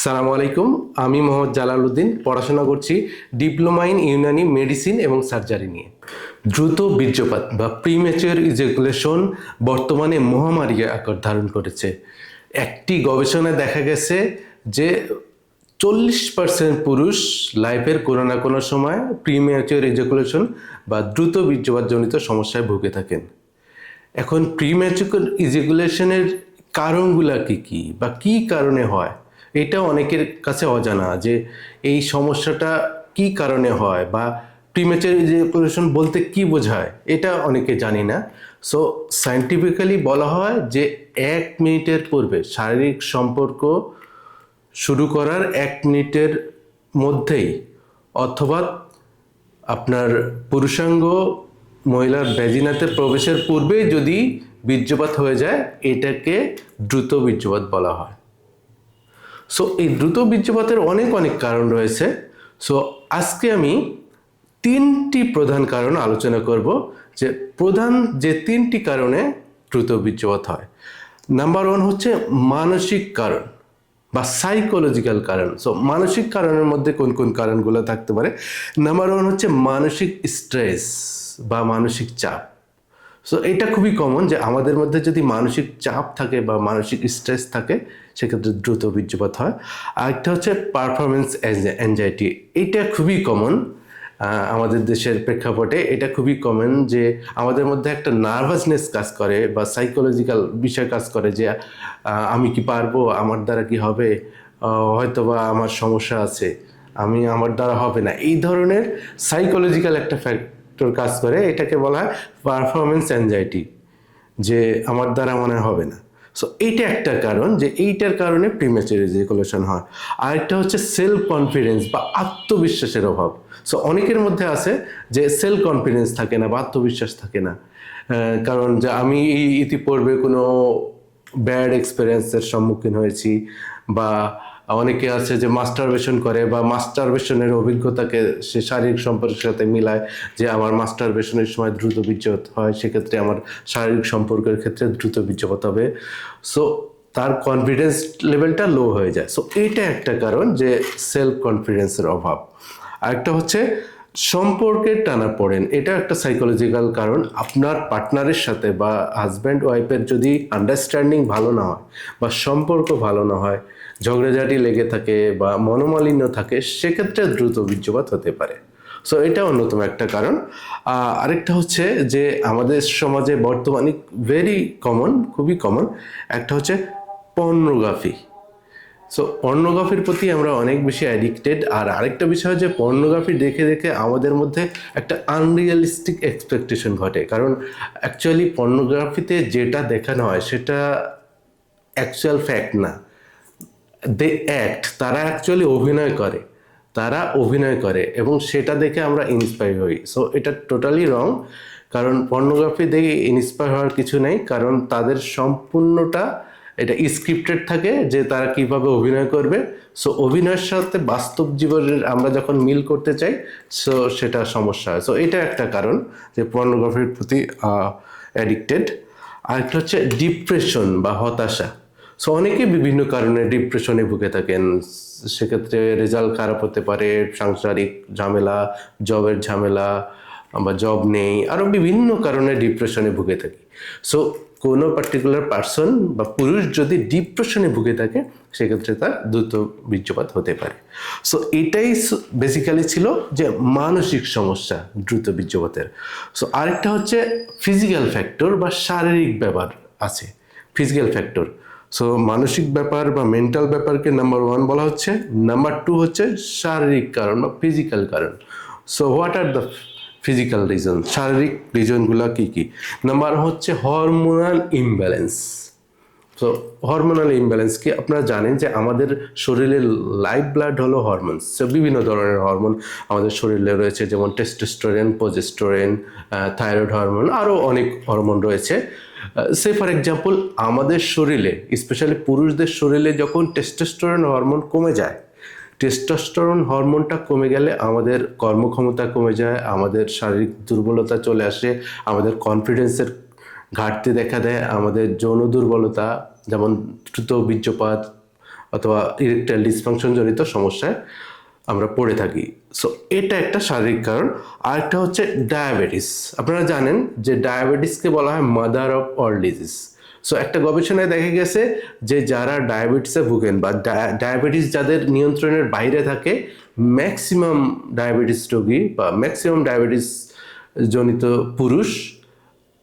সালামু আলাইকুম। আমি মোহাম্মদ জালালউদ্দিন, পড়াশোনা করছি ডিপ্লোমা ইন ইউনানি মেডিসিন এবং সার্জারি নিয়ে। দ্রুত বীর্যপাত বা প্রিম্যাচিওর ইজাকুলেশন বর্তমানে মহামারী আকার ধারণ করেছে। একটি গবেষণায় দেখা গেছে যে 40% পুরুষ লাইফের কোনো না কোনো সময় প্রিম্যাচিওর ইজাকুলেশন বা দ্রুত বীর্যপাতজনিত সমস্যায় ভুগে থাকেন। এখন প্রিম্যাচিওর ইজাকুলেশনের কারণগুলো কী বা কী কারণে হয়, এটা অনেকের কাছে অজানা যে এই সমস্যাটা কি কারণে হয় বা প্রিম্যাচিওর ইজাকুলেশন বলতে কি বোঝায়, এটা অনেকে জানি না। সো সায়েন্টিফিক্যালি বলা হয় যে 1 মিনিটের পূর্বে শারীরিক সম্পর্ক শুরু করার 1 মিনিটের মধ্যেই অথবা আপনার পুরুষাঙ্গ মহিলার ভ্যাজিনাতে প্রবেশের পূর্বেই যদি বীর্যপাত হয়ে যায়, এটাকে দ্রুত বীর্যপাত বলা হয়। সো এই দ্রুত বীর্যপাতের অনেক কারণ রয়েছে। সো আজকে আমি 3টি প্রধান কারণ আলোচনা করব, যে প্রধান যে 3টি কারণে দ্রুত বীর্যপাত হয়। নাম্বার 1 হচ্ছে মানসিক কারণ বা সাইকোলজিক্যাল কারণ। সো মানসিক কারণের মধ্যে কোন কোন কারণগুলো থাকতে পারে? নাম্বার 1 হচ্ছে মানসিক স্ট্রেস বা মানসিক চাপ। সো এটা খুবই কমন যে আমাদের মধ্যে যদি মানসিক চাপ থাকে বা মানসিক স্ট্রেস থাকে, সেক্ষেত্রে দ্রুত বীর্যপাত হয়। আরেকটা হচ্ছে পারফরমেন্স অ্যাংজাইটি। এটা খুবই কমন আমাদের দেশের প্রেক্ষাপটে। এটা খুবই কমন যে আমাদের মধ্যে একটা নার্ভাসনেস কাজ করে বা সাইকোলজিক্যাল বিষয় কাজ করে যে আমি কি পারবো, আমার দ্বারা কি হবে, হয়তো বা আমার সমস্যা আছে, আমার দ্বারা হবে না, এই ধরনের সাইকোলজিক্যাল একটা ফ্যাক্টর কাজ করে। এটাকে বলা হয় পারফরমেন্স অ্যাংজাইটি, যে আমার দ্বারা মনে হবে না। সো এইটা একটা কারণ, যে এইটার কারণে প্রিম্যাচিওর ইজাকুলেশন হয়। আরেকটা হচ্ছে সেলফ কনফিডেন্স বা আত্মবিশ্বাসের অভাব। সো অনেকের মধ্যে আছে যে সেলফ কনফিডেন্স থাকে না বা আত্মবিশ্বাস থাকে না, কারণ যে আমি ইতিপূর্বে কোনো ব্যাড এক্সপিরিয়েন্সের সম্মুখীন হয়েছি, বা অনেকে আছে যে মাস্টারবেশন করে বা মাস্টারবেশনের অভিজ্ঞতাকে সে শারীরিক সম্পর্কের সাথে মিলায়, যে আমার মাস্টারবেশনের সময় দ্রুত বীর্যপাত হয়, সেক্ষেত্রে আমার শারীরিক সম্পর্কের ক্ষেত্রে দ্রুত বীর্যপাত হবে। সো তার কনফিডেন্স লেভেলটা লো হয়ে যায়। সো এইটা একটা কারণ, যে সেলফ কনফিডেন্সের অভাব। আরেকটা হচ্ছে সম্পর্কের টানাপোড়েন। এটা একটা সাইকোলজিক্যাল কারণ। আপনার পার্টনারের সাথে বা হাজব্যান্ড ওয়াইফের যদি আন্ডারস্ট্যান্ডিং ভালো না হয় বা সম্পর্ক ভালো না হয়, ঝগড়াঝাটি লেগে থাকে বা মনোমালিন্য থাকে, সেক্ষেত্রে দ্রুত বীর্যপাত হতে পারে। সো এটা অন্যতম একটা কারণ। আরেকটা হচ্ছে যে আমাদের সমাজে বর্তমানে ভেরি কমন, খুবই কমন, একটা হচ্ছে পর্নোগ্রাফি। সো পর্নোগ্রাফির প্রতি আমরা অনেক বেশি অ্যাডিক্টেড। আর আরেকটা বিষয় হচ্ছে পর্নোগ্রাফি দেখে দেখে আমাদের মধ্যে একটা আনরিয়ালিস্টিক এক্সপেকটেশন ঘটে, কারণ অ্যাকচুয়ালি পর্নোগ্রাফিতে যেটা দেখানো হয় সেটা অ্যাকচুয়াল ফ্যাক্ট না। দে অ্যাক্ট, তারা অ্যাকচুয়ালি অভিনয় করে এবং সেটা দেখে আমরা ইন্সপায়ার হই। সো এটা টোটালি রং, কারণ পর্নোগ্রাফি দেখে ইন্সপায়ার হওয়ার কিছু নেই, কারণ তাদের সম্পূর্ণটা এটা স্ক্রিপ্টেড থাকে যে তারা কিভাবে অভিনয় করবে। সো অভিনয়ের সাথে বাস্তব জীবনের আমরা যখন মিল করতে চাই, সো সেটা সমস্যা হয়। সো এটা একটা কারণ যে পর্নোগ্রাফির প্রতি অ্যাডিক্টেড। আরেকটা হচ্ছে ডিপ্রেশন বা হতাশা। সো অনেকে বিভিন্ন কারণে ডিপ্রেশনে ভুগে থাকেন। সেক্ষেত্রে রেজাল্ট খারাপ হতে পারে, সাংসারিক ঝামেলা, জবের ঝামেলা বা জব নেই, আরও বিভিন্ন কারণে ডিপ্রেশনে ভুগে থাকি। সো কোনো পার্টিকুলার পার্সন বা পুরুষ যদি ডিপ্রেশনে ভুগে থাকে, সেক্ষেত্রে তার দ্রুত বীর্যপাত হতে পারে। সো এটাই বেসিক্যালি ছিল যে মানসিক সমস্যা দ্রুত বীর্যপাতের। সো আরেকটা হচ্ছে ফিজিক্যাল ফ্যাক্টর বা শারীরিক ব্যাপার আছে, ফিজিক্যাল ফ্যাক্টর। সো মানসিক ব্যাপার বা মেন্টাল ব্যাপারকে নাম্বার 1 বলা হচ্ছে। নাম্বার 2 হচ্ছে শারীরিক কারণ বা ফিজিক্যাল কারণ। So what are the physical reason? শারীরিক রিজনগুলো কী? নাম্বার হচ্ছে hormonal imbalance. So hormonal imbalance কি? আপনারা জানেন যে আমাদের শরীরের লাইফ ব্লাড হলো হরমোনস। সো বিভিন্ন ধরনের হরমোন আমাদের শরীরে রয়েছে, যেমন টেস্টোস্টেরন, প্রোজেস্টেরন, থাইরয়েড হরমোন, আরও অনেক হরমোন রয়েছে। সে ফর এক্সাম্পল, আমাদের শরীরে, স্পেশালি পুরুষদের শরীরে যখন টেস্টোস্টেরন হরমোন কমে যায়, টেস্টোস্টেরন হরমোনটা কমে গেলে আমাদের কর্মক্ষমতা কমে যায়, আমাদের শারীরিক দুর্বলতা চলে আসে, আমাদের কনফিডেন্সের ঘাটতি দেখা দেয়, আমাদের যৌন দুর্বলতা যেমন দ্রুত বীর্যপাত, অথবা ইরেকটাইল ডিসফাংশন জনিত সমস্যায় আমরা পড়ে থাকি। সো এটা একটা শারীরিক কারণ। আরেকটা হচ্ছে ডায়াবেটিস। আপনারা জানেন যে ডায়াবেটিসকে বলা হয় mother of all disease. So একটা গবেষণায় দেখা গেছে যে যারা ডায়াবেটিসে ভুগেন বা ডায়াবেটিস যাদের নিয়ন্ত্রণের বাইরে থাকে, ম্যাক্সিমাম ডায়াবেটিস রোগী বা ম্যাক্সিমাম ডায়াবেটিস জনিত পুরুষ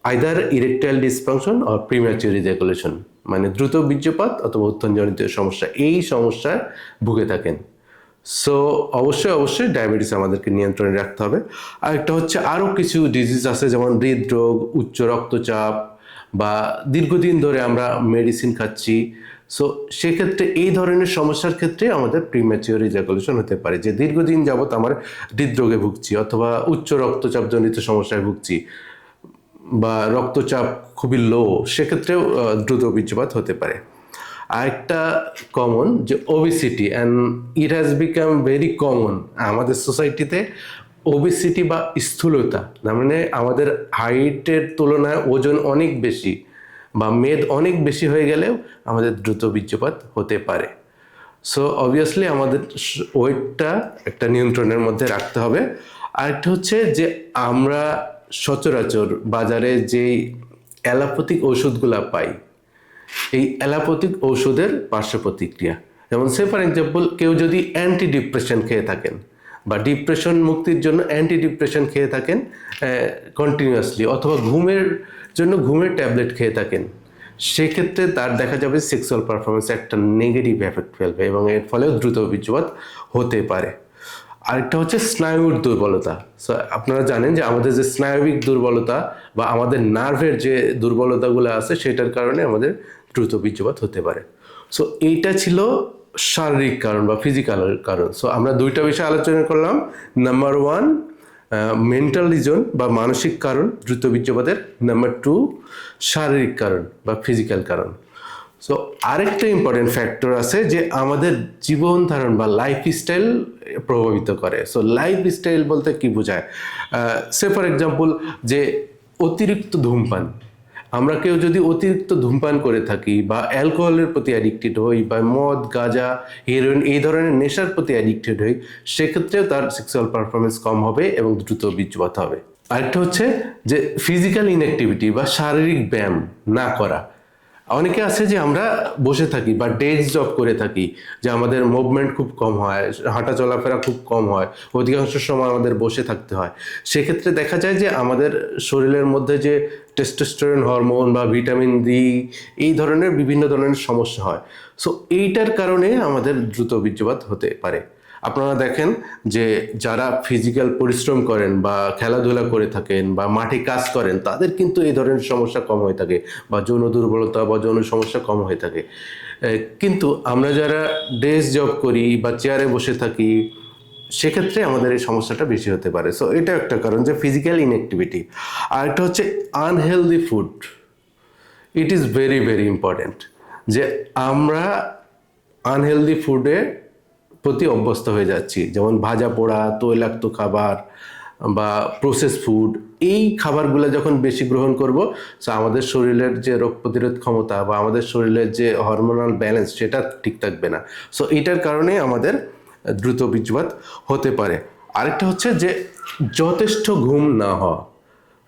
either erectile dysfunction or premature ejaculation, মানে দ্রুত বীর্যপাত অথবা উত্থানজনিত সমস্যা, এই সমস্যায় ভুগে থাকেন। সো অবশ্যই ডায়াবেটিস আমাদেরকে নিয়ন্ত্রণে রাখতে হবে। আরেকটা হচ্ছে আরও কিছু ডিজিজ আছে, যেমন হৃদরোগ, উচ্চ রক্তচাপ, বা দীর্ঘদিন ধরে আমরা মেডিসিন খাচ্ছি। সো সেক্ষেত্রে এই ধরনের সমস্যার ক্ষেত্রে আমাদের প্রিম্যাচিওর ইজাকুলেশন হতে পারে, যে দীর্ঘদিন যাবৎ আমার হৃদরোগে ভুগছি অথবা উচ্চ রক্তচাপ জনিত সমস্যায় ভুগছি বা রক্তচাপ খুবই লো, সেক্ষেত্রেও দ্রুত বীর্যপাত হতে পারে। আরেকটা কমন যে obesity, and it has become very common আমাদের সোসাইটিতে। ওবেসিটি বা স্থূলতা, মানে আমাদের হাইটের তুলনায় ওজন অনেক বেশি বা মেদ অনেক বেশি হয়ে গেলেও আমাদের দ্রুত বীর্যপাত হতে পারে। সো অবভিয়াসলি আমাদের ওয়েটটা একটা নিয়ন্ত্রণের মধ্যে রাখতে হবে। আরেকটা হচ্ছে যে আমরা সচরাচর বাজারে যেই অ্যালোপ্যাথিক ওষুধগুলো পাই, এই অ্যালোপ্যাথিক ঔষধের পার্শ্ব প্রতিক্রিয়া, যেমন সে ফর এক্সাম্পল কেউ যদি অ্যান্টি ডিপ্রেশন খেয়ে থাকেন বা ডিপ্রেশন মুক্তির জন্য অ্যান্টি ডিপ্রেশন খেয়ে থাকেন কন্টিনিউয়াসলি, অথবা ঘুমের জন্য ঘুমের ট্যাবলেট খেয়ে থাকেন, সেক্ষেত্রে তার দেখা যাবে সেক্সুয়াল পারফরমেন্সে একটা নেগেটিভ এফেক্ট ফেলবে এবং এর ফলেও দ্রুত বীর্যপাত হতে পারে। আরেকটা হচ্ছে স্নায়ুর দুর্বলতা। সো আপনারা জানেন যে আমাদের যে স্নায়বিক দুর্বলতা বা আমাদের নার্ভের যে দুর্বলতাগুলো আছে, সেটার কারণে আমাদের দ্রুত বীর্যপাত হতে পারে। সো এইটা ছিল শারীরিক কারণ বা ফিজিক্যাল কারণ। সো আমরা দুইটা বিষয় আলোচনা করলাম। নাম্বার 1 মেন্টাল রিজন বা মানসিক কারণ দ্রুত বীর্যপাতের, নাম্বার 2 শারীরিক কারণ বা ফিজিক্যাল কারণ। সো আরেকটা ইম্পর্টেন্ট ফ্যাক্টর আছে যে আমাদের জীবন ধারণ বা লাইফস্টাইল প্রভাবিত করে। সো লাইফস্টাইল বলতে কি বোঝায়? সে ফর এক্সাম্পল যে অতিরিক্ত ধূমপান, আমরা কেউ যদি অতিরিক্ত ধূমপান করে থাকি বা অ্যালকোহলের প্রতি অ্যাডিক্টেড হই বা মদ, গাঁজা, হেরোইন এই ধরনের নেশার প্রতি অ্যাডিক্টেড হই, সেক্ষেত্রেও তার সেক্সুয়াল পারফরমেন্স কম হবে এবং দ্রুত বীর্যপাত হবে। আরেকটা হচ্ছে যে ফিজিক্যাল ইনঅ্যাক্টিভিটি বা শারীরিক ব্যায়াম না করা। অনেকে আছে যে আমরা বসে থাকি বা ডেস্ক জব করে থাকি, যে আমাদের মুভমেন্ট খুব কম হয়, হাঁটা চলাফেরা খুব কম হয়, অধিকাংশ সময় আমাদের বসে থাকতে হয়। সেক্ষেত্রে দেখা যায় যে আমাদের শরীরের মধ্যে যে টেস্টোস্টেরন হরমোন বা ভিটামিন ডি এই ধরনের বিভিন্ন ধরনের সমস্যা হয়। সো এইটার কারণে আমাদের দ্রুত বীর্যপাত হতে পারে। আপনারা দেখেন যে যারা ফিজিক্যাল পরিশ্রম করেন বা খেলাধুলা করে থাকেন বা মাঠে কাজ করেন, তাদের কিন্তু এই ধরনের সমস্যা কম হয়ে থাকে বা যৌন দুর্বলতা বা যৌন সমস্যা কম হয়ে থাকে। কিন্তু আমরা যারা ডেস্ক জব করি বা চেয়ারে বসে থাকি, সেক্ষেত্রে আমাদের এই সমস্যাটা বেশি হতে পারে। সো এটা একটা কারণ যে ফিজিক্যাল ইনঅ্যাক্টিভিটি। আর একটা হচ্ছে unhealthy food. It is very very important যে আমরা আনহেলদি ফুডে প্রতি অভ্যস্ত হয়ে যাচ্ছি, যেমন ভাজা পোড়া, তৈলাক্ত খাবার বা প্রসেস ফুড। এই খাবারগুলো যখন বেশি গ্রহণ করব, সো আমাদের শরীরের যে রোগ প্রতিরোধ ক্ষমতা বা আমাদের শরীরের যে হরমোনাল ব্যালেন্স, সেটা ঠিক থাকবে না। সো এইটার কারণে আমাদের দ্রুত বীর্যপাত হতে পারে। আরেকটা হচ্ছে যে যথেষ্ট ঘুম না হওয়া।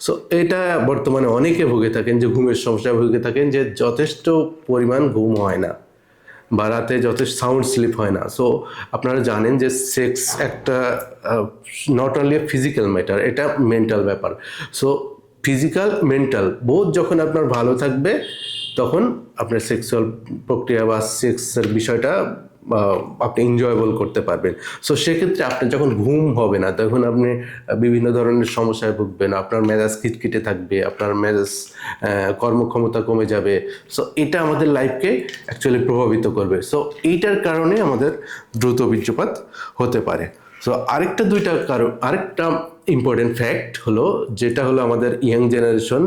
সো এটা বর্তমানে অনেকে ভুগে থাকেন, যে ঘুমের সমস্যায় ভুগে থাকেন, যে যথেষ্ট পরিমাণ ঘুম হয় না বা রাতে যথেষ্ট সাউন্ড স্লিপ হয় না। সো আপনারা জানেন যে সেক্স একটা নট অনলি ফিজিক্যাল ম্যাটার, এটা মেন্টাল ব্যাপার। সো ফিজিক্যাল মেন্টাল বোধ যখন আপনার ভালো থাকবে, তখন আপনার সেক্সুয়াল প্রক্রিয়া বা সেক্সের বিষয়টা আপনি এনজয়েবল করতে পারবেন। সো সেক্ষেত্রে আপনার যখন ঘুম হবে না, তখন আপনি বিভিন্ন ধরনের সমস্যায় ভুগবেন, আপনার মেজাজ খিটখিটে থাকবে, আপনার মেজাজ কর্মক্ষমতা কমে যাবে। সো এটা আমাদের লাইফকে অ্যাকচুয়ালি প্রভাবিত করবে। সো এইটার কারণে আমাদের দ্রুত বীর্যপাত হতে পারে। সো আরেকটা ইম্পর্টেন্ট ফ্যাক্ট হলো, যেটা হলো আমাদের ইয়াং জেনারেশন,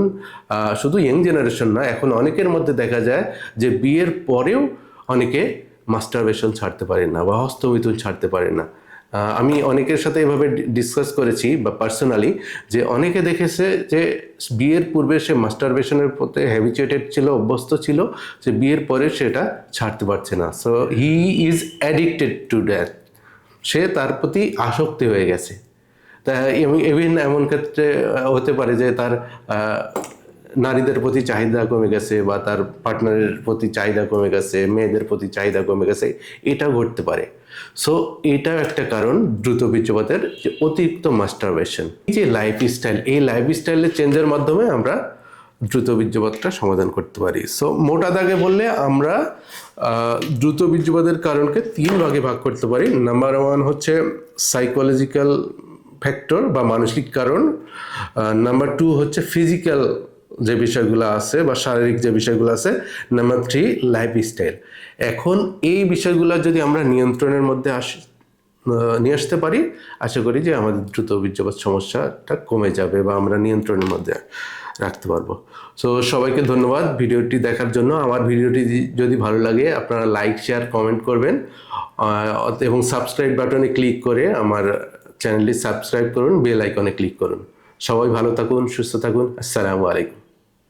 শুধু ইয়াং জেনারেশন না, এখন অনেকের মধ্যে দেখা যায় যে বিয়ের পরেও অনেকে মাস্টারবেশন ছাড়তে পারে না বা হস্তমিথুন ছাড়তে পারে না। আমি অনেকের সাথে এভাবে ডিসকাস করেছি বা পার্সোনালি, যে অনেকে দেখেছে যে বিয়ের পূর্বে সে মাস্টারবেশনের প্রতি হ্যাবিচুয়েটেড ছিল, অভ্যস্ত ছিল, যে বিয়ের পরে সেটা ছাড়তে পারছে না। So he is addicted to that, সে তার প্রতি আসক্তি হয়ে গেছে। তা ইভেন এমন ক্ষেত্রে হতে পারে যে তার নারীদের প্রতি চাহিদা কমে গেছে, বা তার পার্টনারের প্রতি চাহিদা কমে গেছে, মেয়েদের প্রতি চাহিদা কমে গেছে, এটাও ঘটতে পারে। সো এটাও একটা কারণ দ্রুত বীর্যপাতের, যে অতিরিক্ত মাস্টারবেশন। এই যে লাইফস্টাইল, এই লাইফস্টাইলের চেঞ্জের মাধ্যমে আমরা দ্রুত বীর্যপাতটা সমাধান করতে পারি। সো মোটা দাগে বললে আমরা দ্রুত বীর্যপাতের কারণকে 3 ভাগে ভাগ করতে পারি। নাম্বার 1 হচ্ছে সাইকোলজিক্যাল ফ্যাক্টর বা মানসিক কারণ। নাম্বার 2 হচ্ছে ফিজিক্যাল যে বিষয়গুলো আছে বা শারীরিক যে বিষয়গুলো আছে। Number 3 lifestyle. এখন এই বিষয়গুলো যদি আমরা নিয়ন্ত্রণের মধ্যে নিয়ে আসতে পারি, আশা করি যে আমাদের দ্রুত বীর্যপাত সমস্যাটা কমে যাবে বা আমরা নিয়ন্ত্রণের মধ্যে রাখতে পারবো। সো সবাইকে ধন্যবাদ ভিডিওটি দেখার জন্য। আমার ভিডিওটি যদি ভালো লাগে আপনারা লাইক, শেয়ার, কমেন্ট করবেন এবং সাবস্ক্রাইব বাটনে ক্লিক করে আমার চ্যানেলটি সাবস্ক্রাইব করুন, বেল আইকনে ক্লিক করুন। সবাই ভালো থাকুন, সুস্থ থাকুন। আসসালামু আলাইকুম।